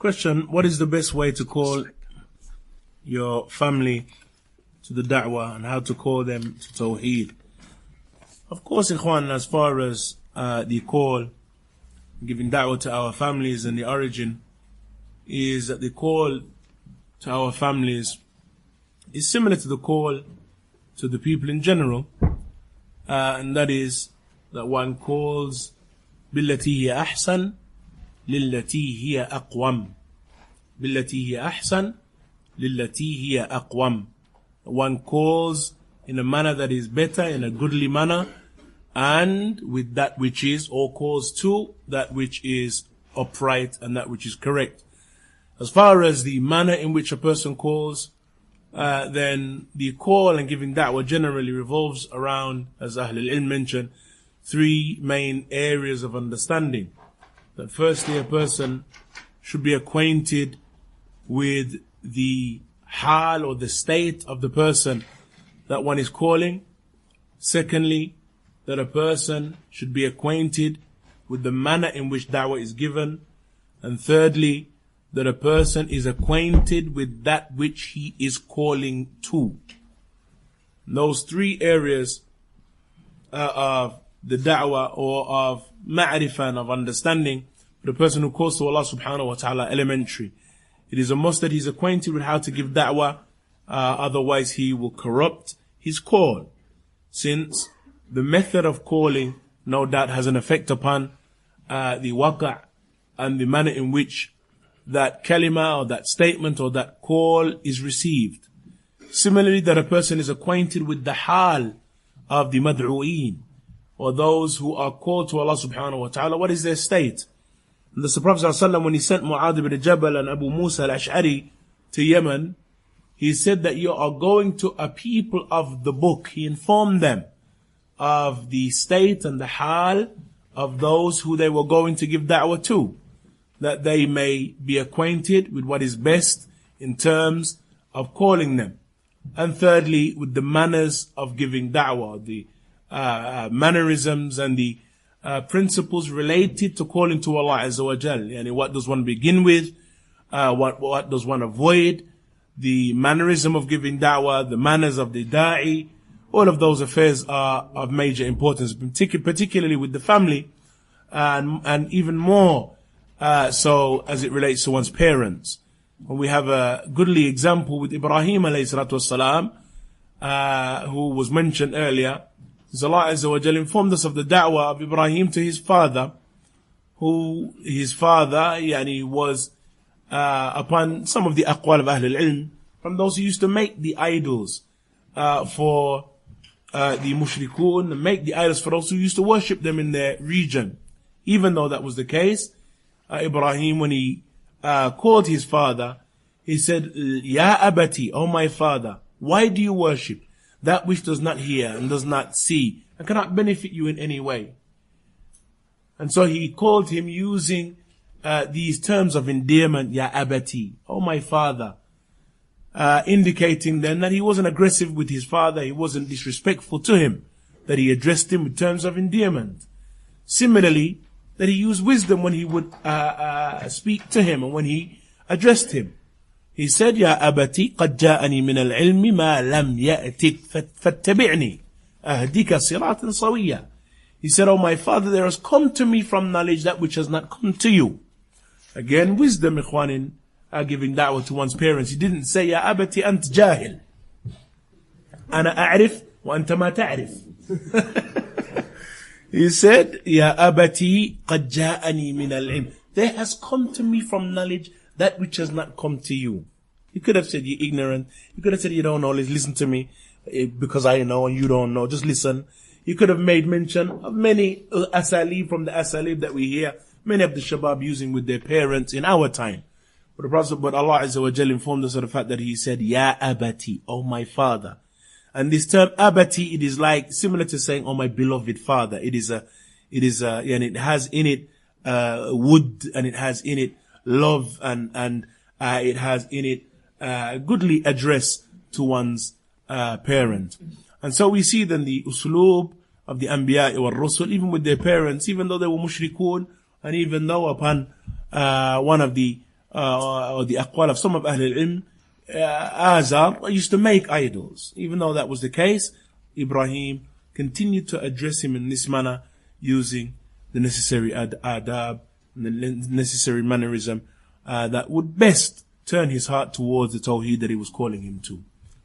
Question, what is the best way to call your family to the da'wah and how to call them to tawheed? Of course, ikhwan, as far as the call, giving da'wah to our families and the origin, is that the call to our families is similar to the call to the people in general, and that is that one calls billati hiya ahsan lillati hiya aqwam. Billati hiya ahsan lillati hiya aqwam. One calls in a manner that is better, in a goodly manner, and with that which is, or calls to that which is upright and that which is correct. As far as the manner in which a person calls, then the call and giving da'wah generally revolves around, as Ahl al-Ilm mentioned, three main areas of understanding. That firstly, a person should be acquainted with the hal or the state of the person that one is calling. Secondly, that a person should be acquainted with the manner in which da'wah is given. And thirdly, that a person is acquainted with that which he is calling to. Those three areas of the da'wah or of ma'rifah and of understanding, the person who calls to Allah subhanahu wa ta'ala, elementary. It is a must that he's acquainted with how to give da'wah, otherwise he will corrupt his call. Since the method of calling, no doubt, has an effect upon the waqa' and the manner in which that kalima or that statement or that call is received. Similarly, that a person is acquainted with the hal of the mad'u'een, or those who are called to Allah subhanahu wa ta'ala. What is their state? And the Prophet ﷺ, when he sent Mu'adh ibn Jabal and Abu Musa al-Ash'ari to Yemen, he said that you are going to a people of the book. He informed them of the state and the hal of those who they were going to give da'wah to, that they may be acquainted with what is best in terms of calling them. And thirdly, with the manners of giving da'wah, the mannerisms and the principles related to calling to Allah Azza wa Jal. Yani what does one begin with? What does one avoid? The mannerism of giving da'wah, the manners of the da'i. All of those affairs are of major importance, particularly with the family, and even more so as it relates to one's parents. And we have a goodly example with Ibrahim alayhi salatu wasalam, who was mentioned earlier. Allah Azza wa Jal informed us of the da'wah of Ibrahim to his father, who his father was upon some of the aqwal of Ahl al-Ilm, from those who used to make the idols for the mushrikun, make the idols for those who used to worship them in their region. Even though that was the case, Ibrahim, when he called his father, he said, Ya abati, O my father, why do you worship that which does not hear and does not see and cannot benefit you in any way? And so he called him using these terms of endearment, Ya abati, O my father, indicating then that he wasn't aggressive with his father, he wasn't disrespectful to him, that he addressed him with terms of endearment. Similarly, that he used wisdom when he would speak to him and when he addressed him. He said, Ya abati, qad ja'ani min al-ilmi ma lam ya'tik fattabi'ni ahdika siratan sawiyya. He said, Oh my father, there has come to me from knowledge that which has not come to you. Again, wisdom, ikhwanin, giving da'wah to one's parents. He didn't say, Ya abati ant jahil. Ana a'rif wa anta ma ta'rif. He said, Ya abati qad ja'ani min al-ilm. There has come to me from knowledge that which has not come to you. You could have said, you're ignorant. You could have said, you don't know. Listen to me because I know and you don't know. Just listen. You could have made mention of many asalib from the asalib that we hear many of the shabab using with their parents in our time. But Allah Azza wa Jal informed us of the fact that he said, Ya abati, O my father. And this term abati, it is like similar to saying, Oh my beloved father. And it has in it wood, and it has in it love, and it has in it goodly address to one's parent. And so we see then the usloob of the anbiya wa rusul, even with their parents, even though they were mushrikun, and even though upon one of the or the aqwal of some of Ahl al-Ilm, Azar used to make idols. Even though that was the case, Ibrahim continued to address him in this manner, using the necessary adab, and the necessary mannerism that would best turn his heart towards the tawheed that he was calling him to.